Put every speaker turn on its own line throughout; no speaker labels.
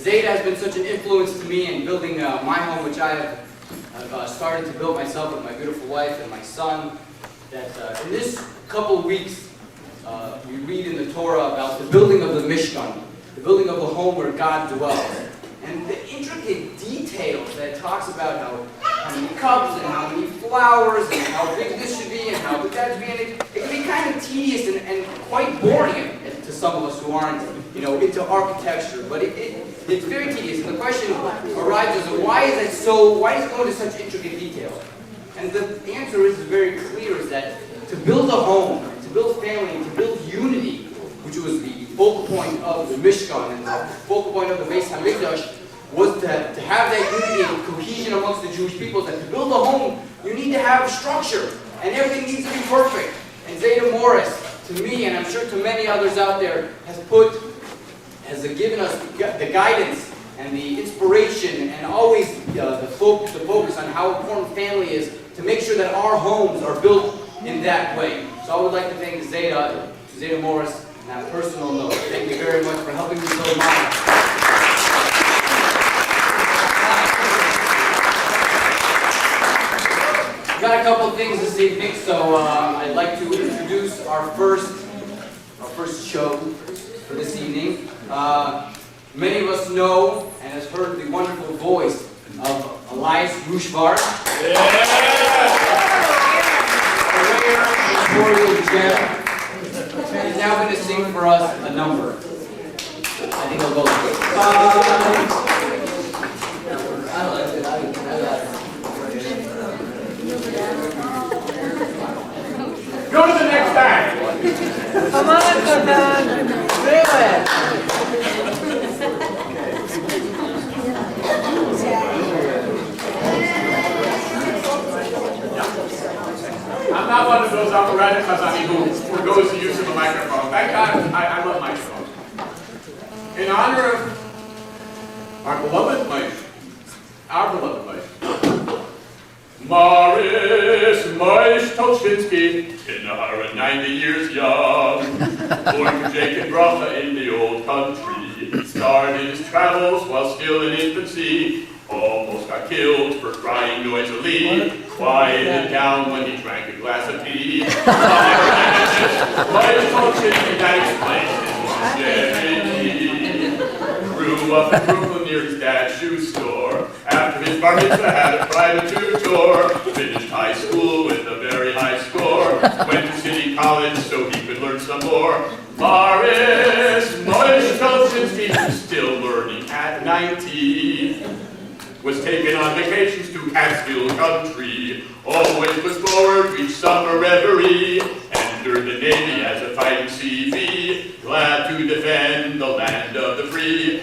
Zeta has been such an influence to me in building my home, which I have started to build myself with my beautiful wife and my son, that in this couple of weeks, we read in the Torah about the building of the Mishkan, the building of the home where God dwells. And the intricate details that it talks about how many cups and how many flowers and how big this should be and how big that should be. And it can be kind of tedious and quite boring to some of us who aren't, into architecture. But it's very tedious. And the question arises of why is it go into such intricate detail? And the answer is very clear, is that to build a home, to build family, and to build unity, which was the focal point of the Mishkan and the focal point of the Beis HaMikdash, was to have that unity and cohesion amongst the Jewish people. That to build a home, you need to have structure, and everything needs to be perfect. And Zeta Morris, to me, and I'm sure to many others out there, has given us the guidance and the inspiration and always the focus on how important family is, to make sure that our homes are built in that way. So I would like to thank Zeta Morris on that personal note. Thank you very much for helping me build mine. We've got a couple of things this evening, so I'd like to introduce our first show for this evening. Many of us know and has heard the wonderful voice of Elias Rushvar. He's now going to sing for us a number. I think he'll go like this.
Go to the next bag.
Come on, Katan. Do it.
I'm not one of those operatic Kazani who forgoes the use of a microphone. Thank God, I love microphones. In honor of our beloved Mike, Morris Tulchinsky, in 190 years young, born to Jake and Bracha in the old country, started his travels while still in infancy, almost got killed for crying noisily, quieted down when he drank a glass of tea. Morris Tulchinsky, that explains his longevity. Grew up in Brooklyn near his dad's shoe store. After his bar mitzvah, had a private tutor. Finished high school with a very high score. Went to City College so he could learn some more. Morris Tulchinsky, still learning at 90. Was taken on vacations to Catskill country. Always was forward to each summer reverie. Entered the Navy as a fighting CV. Glad to defend the land of the free.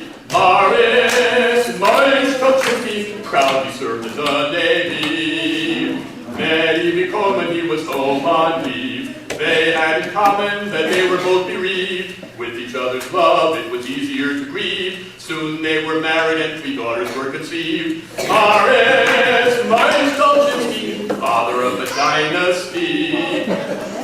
Morris Tulchinsky proudly served in the Navy. Met Evie Coleman, he was home on leave. They had in common that they were both bereaved. With each other's love, it was easier to grieve. Soon they were married and 3 daughters were conceived. Morris Tulchinsky, father of a dynasty,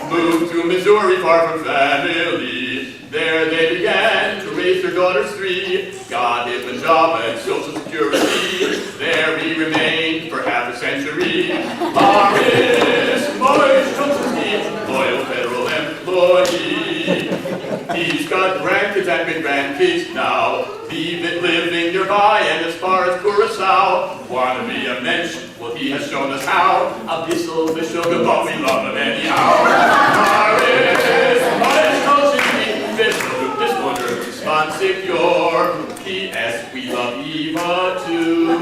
moved to Missouri far from family. There they began to raise their daughters 3. Got him a job at Social Security. There he remained for half a century. Morris Tulchinsky, loyal federal employee. He's got grandkids and great-grandkids now, living nearby and as far as Curacao. Wanna be a mensch? Well, he has shown us how. Abyssal, the sugar, but we love him anyhow. Morris Tulchinsky, this wonder response secure. P.S. We love Eva too.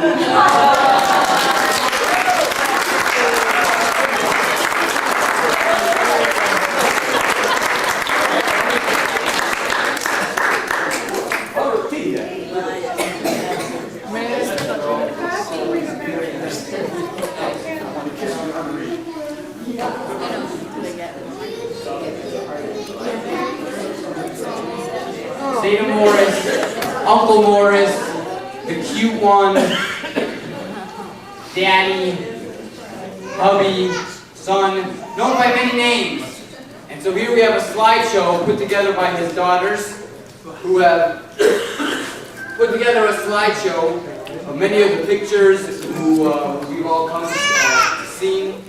Zeta Morris, Uncle Morris, the cute one, Daddy, hubby, son, known by many names. And so here we have a slideshow put together by his daughters, who have put together a slideshow of many of the pictures who we've all come seen,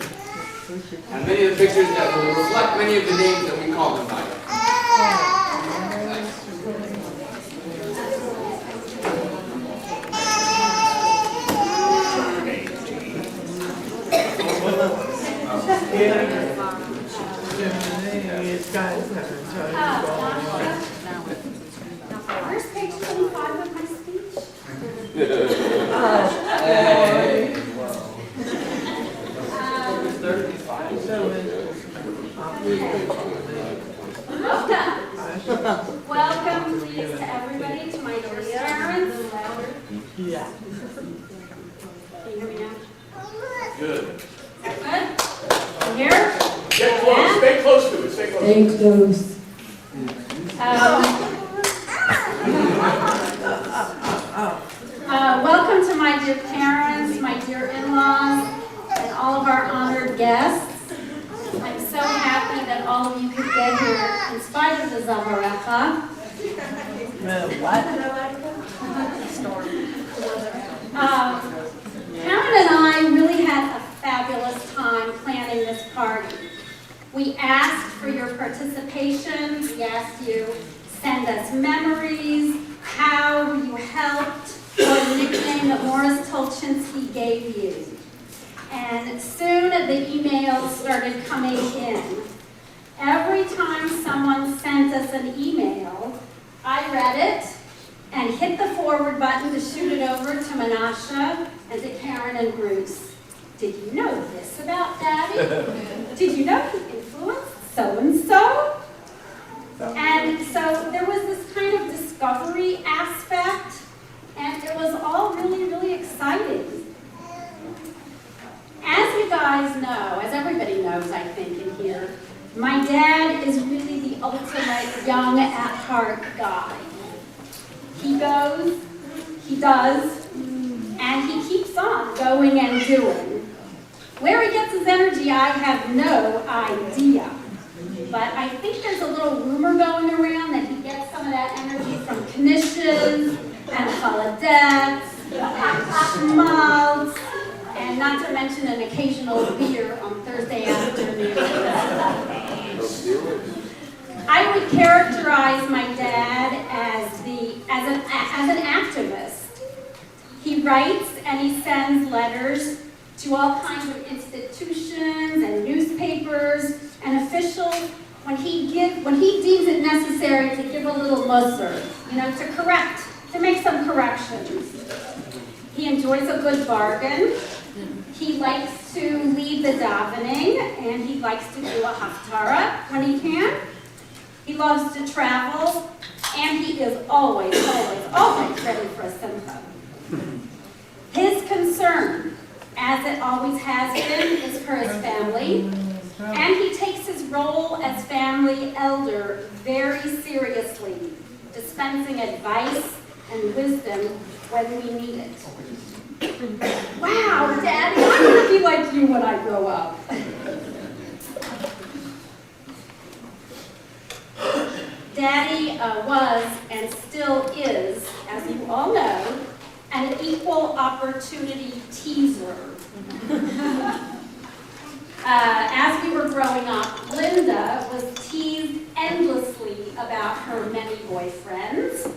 and many of the pictures that will reflect many of the names that we call them by.
Where's page 25 of my speech? Welcome, please, to everybody, to my dear parents.
Yeah.
Can you hear me now?
Good.
Good? You here?
Get close, stay close to it, stay close.
Stay close.
Welcome to my dear parents, my dear in-laws, and all of our honored guests. I'm so happy that all of you could get here in spite of the Zavarecha.
What?
Karen and I really had a fabulous time planning this party. We asked for your participation. We asked you send us memories, how you helped, what nickname that Morris Tulchinsky gave you. And soon the emails started coming in. Every time someone sent us an email, I read it and hit the forward button to shoot it over to Menashe and to Karen and Bruce. Did you know this about Daddy? Did you know he influenced so-and-so? And so there was this kind of discovery aspect, and it was all really, really exciting. As you guys know, as everybody knows, I think, in here, my dad is really the ultimate young at heart guy. He goes, he does, and he keeps on going and doing. Where he gets his energy, I have no idea. But I think there's a little rumor going around that he gets some of that energy from knishes and chaladettes and schmaltz, and not to mention an occasional beer on Thursday afternoon. I would characterize my dad as an activist. He writes and he sends letters to all kinds of institutions and newspapers and officials when he deems it necessary to give a little musser, to make some corrections. He enjoys a good bargain. He likes to lead the davening, and he likes to do a haftarah when he can. He loves to travel, and he is always, always, always ready for a simcha. His concern, as it always has been, is for his family, and he takes his role as family elder very seriously, dispensing advice and wisdom when we need it. Wow, Daddy, I want to be like you when I grow up. Daddy was and still is, as you all know, an equal opportunity teaser. As we were growing up, Linda was teased endlessly about her many boyfriends.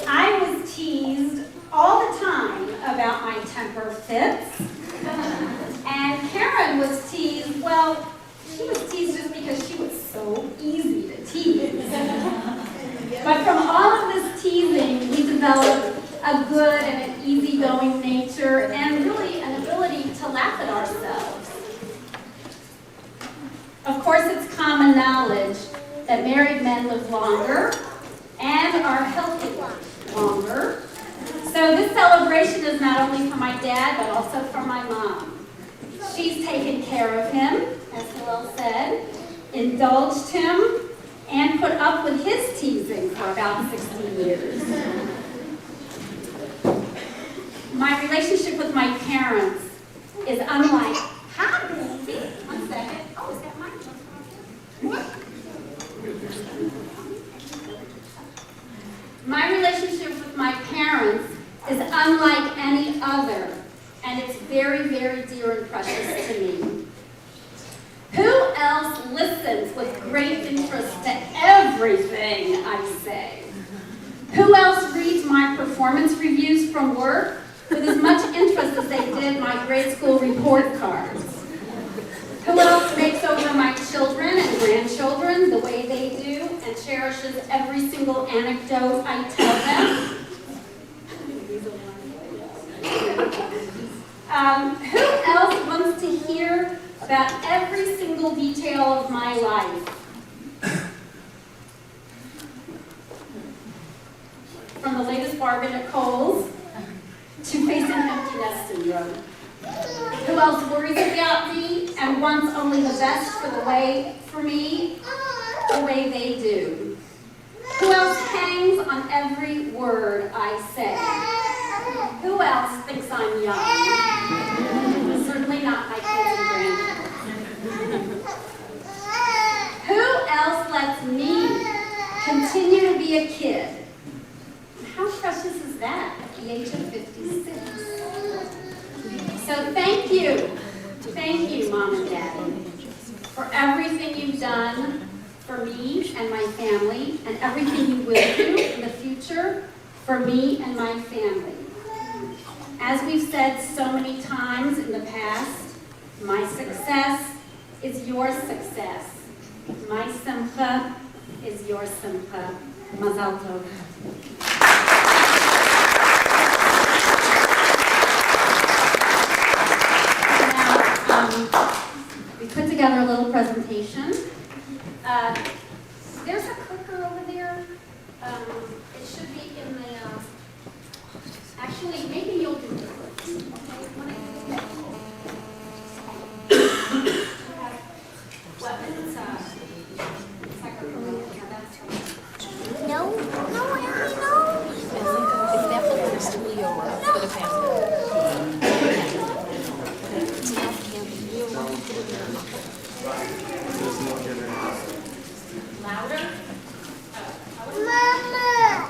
I was teased all the time about my temper fits. And Karen was teased, well, she was teased just because she was so easy to tease. But from all of this teasing, we developed a good and an easygoing nature and really an ability to laugh at ourselves. Of course, it's common knowledge that married men live longer and are healthier longer. So this celebration is not only for my dad, but also for my mom. She's taken care of him, as Hillel said, indulged him, and put up with his teasing for about 16 years. My relationship with my parents is unlike, one second. Oh, is that mine? My relationship with my great interest to everything I say? Who else reads my performance reviews from work with as much interest as they did my grade school report cards? Who else makes over my children and grandchildren the way they do and cherishes every single anecdote I tell them? Who else wants to hear about every single detail of my life? From the latest bargain at Kohl's to facing empty nest syndrome. Who else worries about me and wants only the best for me the way they do? Who else hangs on every word I say? Who else thinks I'm young? Certainly not my kids and grandkids. Who else lets me continue to be a kid? How precious is that at the age of 56? So thank you, Mom and Daddy, for everything you've done for me and my family, and everything you will do in the future for me and my family. As we've said so many times in the past, my success is your success. My simcha is your simcha. Mazal tov. We put together a little presentation. There's a clicker over there. It should be in the, actually, maybe you'll do this. Okay, weapons, it's like a
No, I already know. If that belongs to Leo, I'm gonna pass it.
louder.
Mama.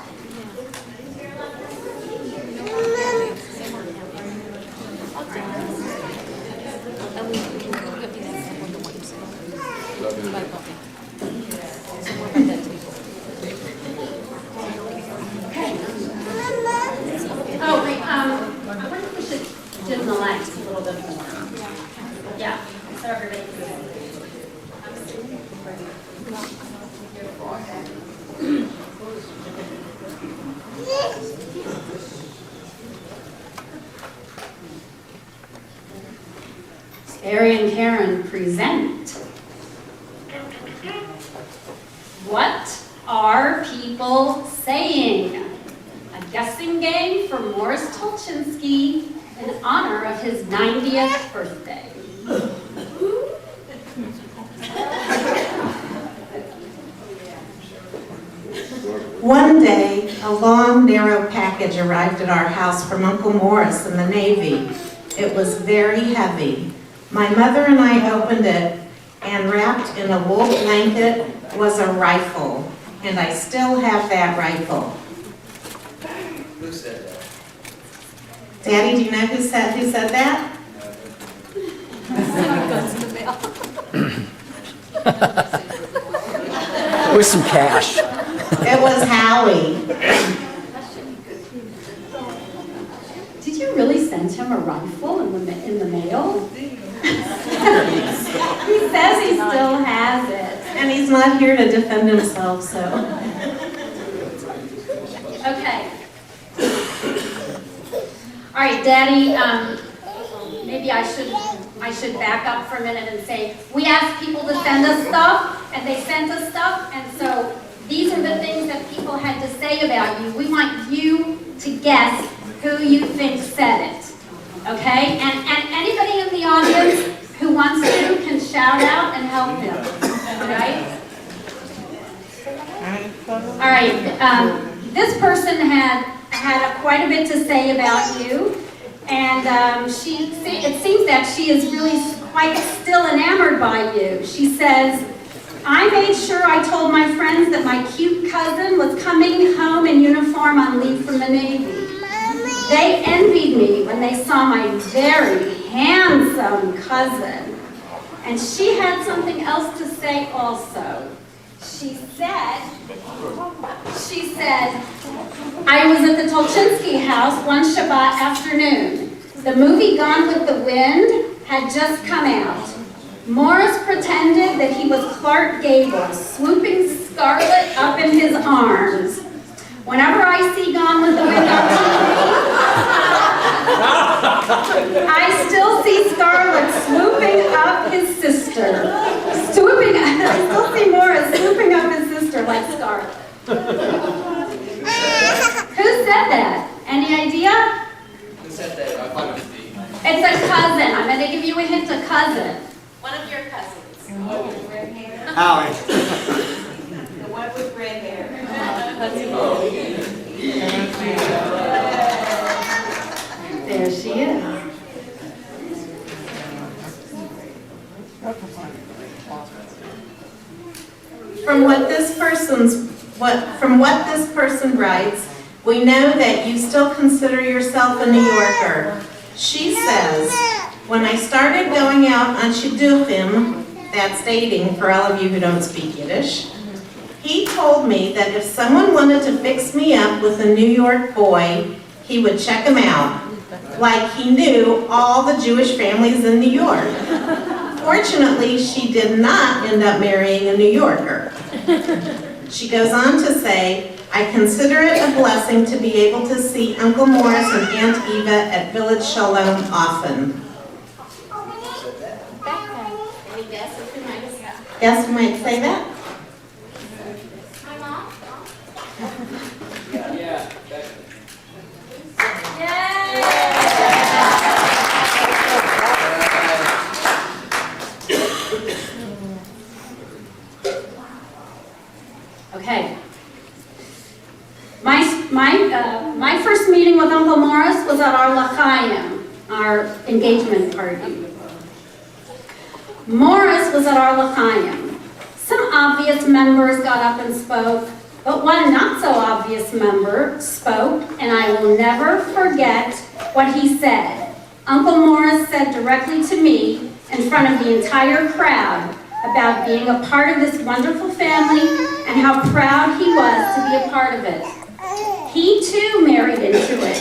Oh, wait, I wonder if we should dim the lights a little bit more. Yeah, so everybody can Barry and Karen present. What are people saying? A guessing game for Morris Tulchinsky in honor of his 90th birthday.
One day, a long, narrow package arrived at our house from Uncle Morris in the Navy. It was very heavy. My mother and I opened it, and wrapped in a wool blanket was a rifle, and I still have that rifle.
Who said that?
Daddy, do you know who said that?
With some cash.
It was Howie.
Did you really send him a rifle in the mail? He says he still has it.
And he's not here to defend himself, so.
Okay. All right, Daddy, maybe I should back up for a minute and say, we asked people to send us stuff, and they sent us stuff, and so these are the things that people had to say about you. We want you to guess who you think said it, okay? And anybody in the audience who wants to can shout out and help him, all right? All right, this person had quite a bit to say about you, and it seems that she is really quite still enamored by you. She says, I made sure I told my friends that my cute cousin was coming home in uniform on leave from the Navy. They envied me when they saw my very handsome cousin. And she had something else to say also. She said, I was at the Tulchinsky house one Shabbat afternoon. The movie Gone with the Wind had just come out. Morris pretended that he was Clark Gable, swooping Scarlett up in his arms. Whenever I see Gone with the Wind on TV, I still see Scarlett swooping up his sister. I still see Morris swooping up his sister like Scarlett. Who said that? Any idea?
Who said that? I thought it was the...
It's a cousin. I'm going to give you a hint, a cousin.
One of your cousins.
Howie.
The one with red hair.
There she is.
From what this person writes, we know that you still consider yourself a New Yorker. She says, when I started going out on shidduchim, that's dating for all of you who don't speak Yiddish, he told me that if someone wanted to fix me up with a New York boy, he would check him out, like he knew all the Jewish families in New York. Fortunately, she did not end up marrying a New Yorker. She goes on to say, I consider it a blessing to be able to see Uncle Morris and Aunt Eva at Village Shalom often.
Any guess of who might have got?
Yes, you might say that?
My mom?
Yeah.
Okay. My first meeting with Uncle Morris was at our L'chaim, our engagement party. Morris was at our L'chaim. Some obvious members got up and spoke, but one not so obvious member spoke, and I will never forget what he said. Uncle Morris said directly to me in front of the entire crowd about being a part of this wonderful family and how proud he was to be a part of it. He too married into it.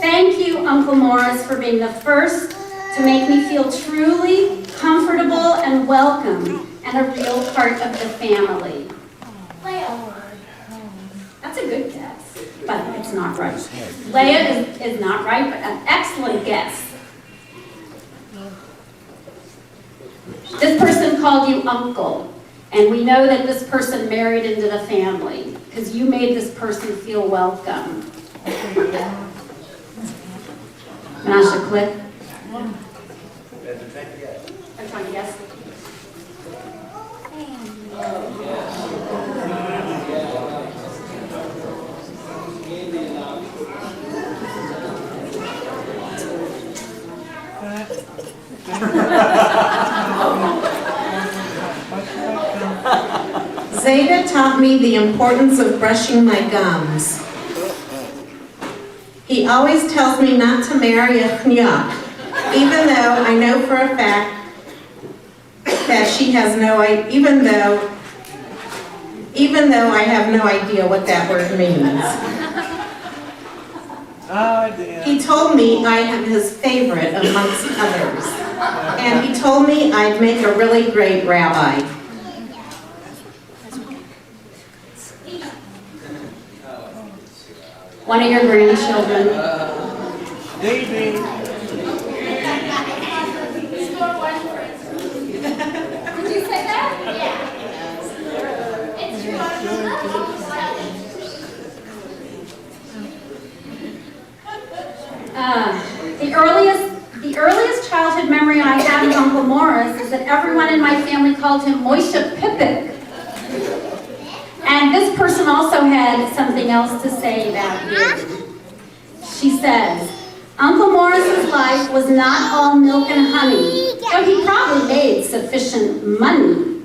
Thank you, Uncle Morris, for being the first to make me feel truly comfortable and welcome and a real part of the family. That's a good guess, but it's not right. Leah is not right, but an excellent guess. This person called you uncle, and we know that this person married into the family because you made this person feel welcome. Menashe, click. I'm trying to guess.
Zeta taught me the importance of brushing my gums. He always tells me not to marry a chnyuk, even though I know for a fact that she has no idea, even though I have no idea what that word means.
Oh, dear.
He told me I am his favorite amongst others. And he told me I'd make a really great rabbi.
One of your grandchildren.
Baby.
Did you say that? Yeah. It's true. The earliest childhood memory I have of Uncle Morris is that everyone in my family called him Moshe Pipik. And this person also had something else to say about you. She says, Uncle Morris's life was not all milk and honey, though he probably made sufficient money.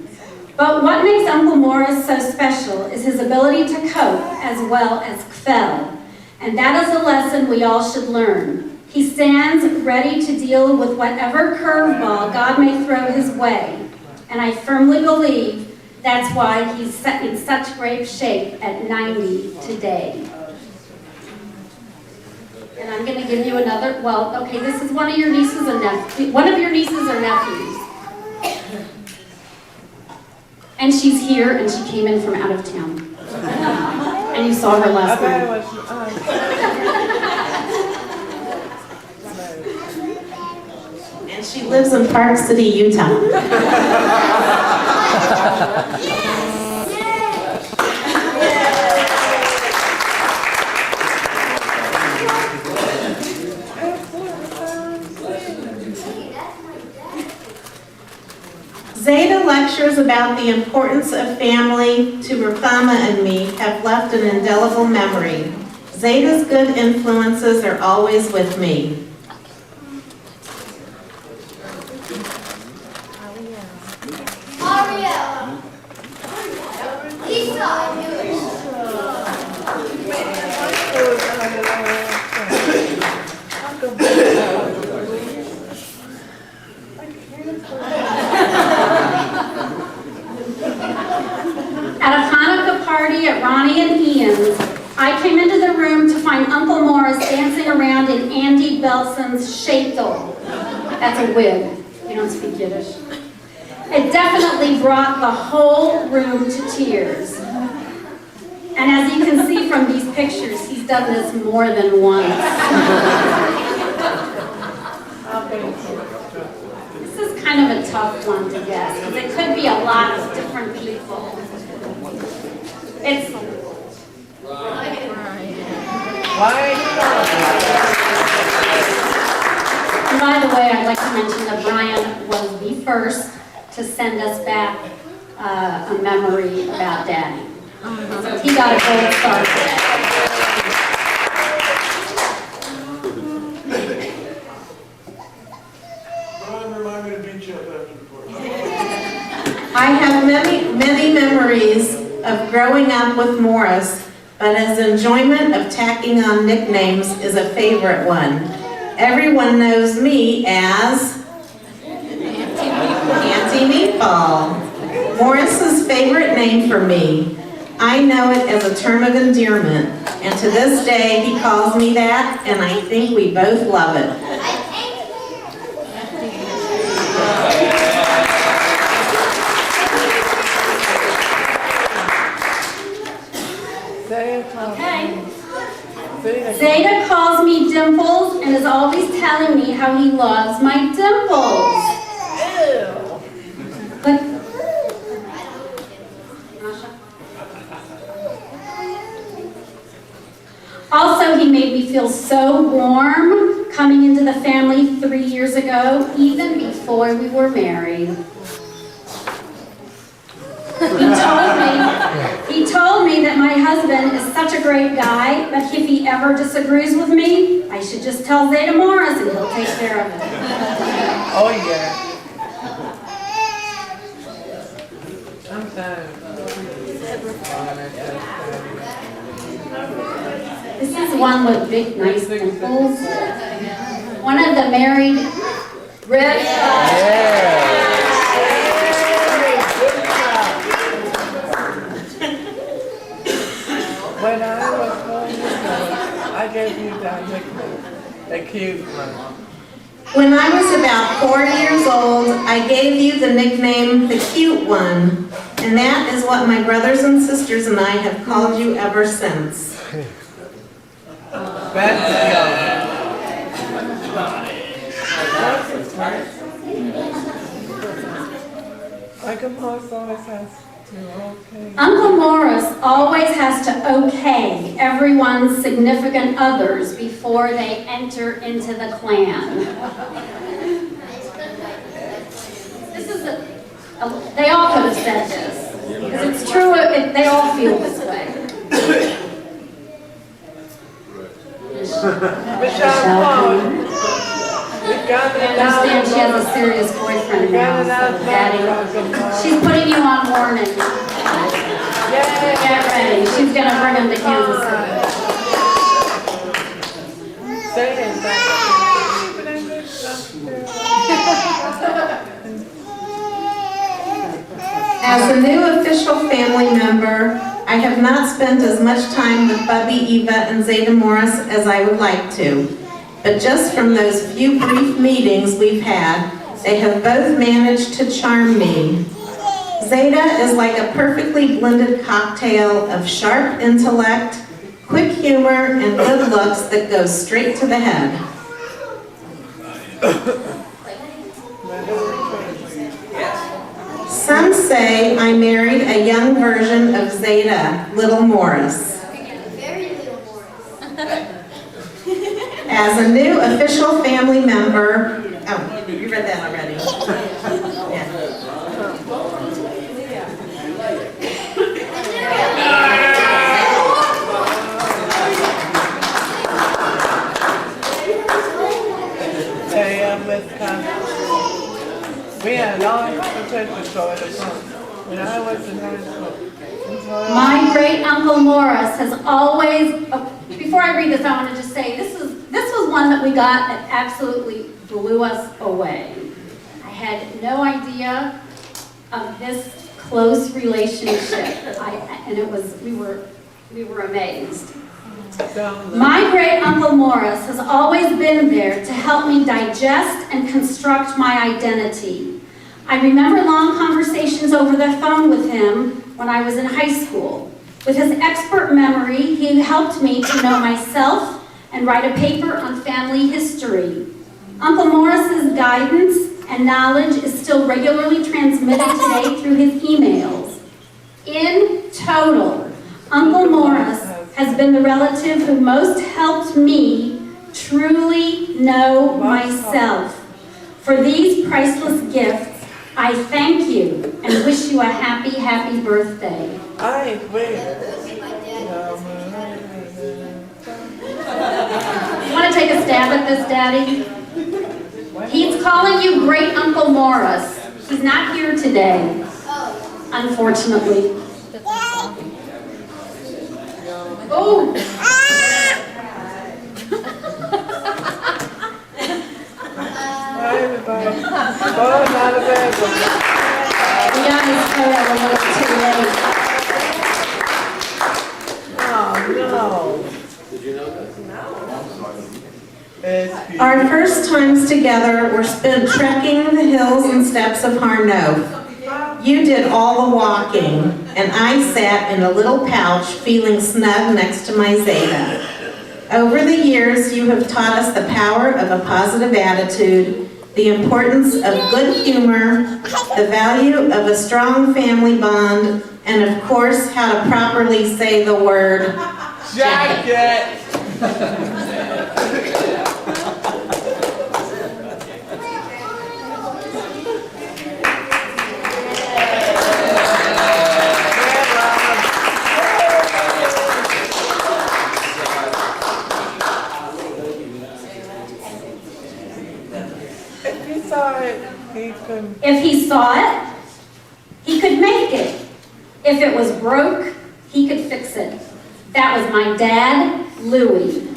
But what makes Uncle Morris so special is his ability to cope as well as kfel. And that is a lesson we all should learn. He stands ready to deal with whatever curveball God may throw his way. And I firmly believe That's why he's in such great shape at 90 today. And I'm going to give you another, well, okay, this is one of your nieces and nephews, one of your nieces or nephews. And she's here, and she came in from out of town. And you saw her last night.
And she lives in Park City, Utah. Zeta lectures about the importance of family to Rufama and me have left an indelible memory. Zeta's good influences are always with me.
At a Hanukkah party at Ronnie and Ian's, I came into the room to find Uncle Morris dancing around in Andy Belson's shaitel. That's a wig. You don't speak Yiddish. It definitely brought the whole room to tears. And as you can see from these pictures, he's done this more than once. This is kind of a tough one to guess, because it could be a lot of different people. It's And by the way, I'd like to mention that Brian was the first to send us back a memory about Daddy. So he got a gold star for that.
I have many memories of growing up with Morris, but his enjoyment of tacking on nicknames is a favorite one. Everyone knows me as Auntie Meatball, Morris's favorite name for me. I know it as a term of endearment, and to this day he calls me that, and I think we both love it.
Okay. Zeta calls me Dimples and is always telling me how he loves my dimples. But also, he made me feel so warm coming into the family 3 years ago, even before we were married. He told me that my husband is such a great guy, but if he ever disagrees with me, I should just tell Zeta Morris and he'll take care of it.
Oh, yeah. I'm sorry.
This is one with big, nice dimples. One of the married Rick.
When I was going to school, I gave you that nickname, the cute one.
When I was about 4 years old, I gave you the nickname the cute one, and that is what my brothers and sisters and I have called you ever since.
Uncle Morris always has to okay.
Uncle Morris always has to okay everyone's significant others before they enter into the clan. This is they all could have said this, because it's true, they all feel this way.
Michelle,
I understand she has a serious boyfriend now, so Daddy, she's putting you on warning. Get ready, she's gonna bring him to Kansas City.
As a new official family member, I have not spent as much time with Bubby, Eva, and Zeta Morris as I would like to. But just from those few brief meetings we've had, they have both managed to charm me. Zeta is like a perfectly blended cocktail of sharp intellect, quick humor, and good looks that goes straight to the head. Some say I married a young version of Zeta, Little Morris.
Very little Morris.
As a new official family member, oh, you read that already. Yeah.
Hey, Wisconsin. We had all potential show at the front. When I was in high school.
My great Uncle Morris has always, before I read this, I want to just say, this was one that we got that absolutely blew us away. I had no idea of this close relationship, and it was, we were amazed. My great Uncle Morris has always been there to help me digest and construct my identity. I remember long conversations over the phone with him when I was in high school. With his expert memory, he helped me to know myself and write a paper on family history. Uncle Morris's guidance and knowledge is still regularly transmitted today through his emails. In total, Uncle Morris has been the relative who most helped me truly know myself. For these priceless gifts, I thank you and wish you a happy, happy birthday.
I agree.
Want to take a stab at this, Daddy? He's calling you Great Uncle Morris. He's not here today, unfortunately. Oh!
Hi, everybody. Oh, not a bad one.
We got his photo a little too late.
Oh, no. Did you know this? No.
Our first times together were spent trekking the hills and steps of Harnof. You did all the walking, and I sat in a little pouch feeling snug next to my Zeta. Over the years, you have taught us the power of a positive attitude, the importance of good humor, the value of a strong family bond, and of course, how to properly say the word
jacket.
If he saw it, he could make it. If it was broke, he could fix it. That was my dad, Louie.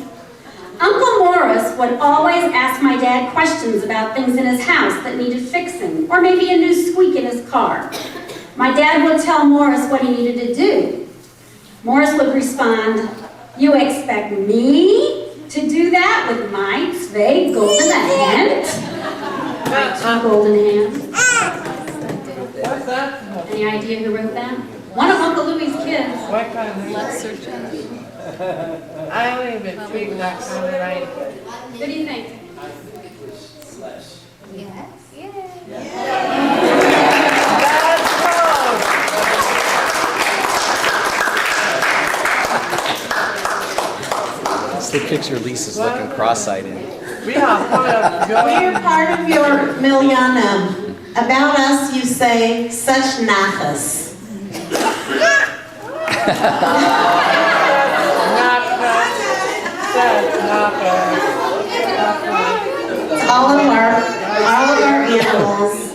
Uncle Morris would always ask my dad questions about things in his house that needed fixing, or maybe a new squeak in his car. My dad would tell Morris what he needed to do. Morris would respond, "You expect me to do that with my zwei golden hands?" My two golden hands.
What's that?
Any idea who wrote that? One of Uncle Louie's kids.
What kind of
Let's search it.
I don't even speak that kind of language.
What do you think?
Yes.
That's close.
It's the picture Lisa's looking cross-eyed in.
We are part of
We're part of your Millennium. About us, you say, such nachas. All of our animals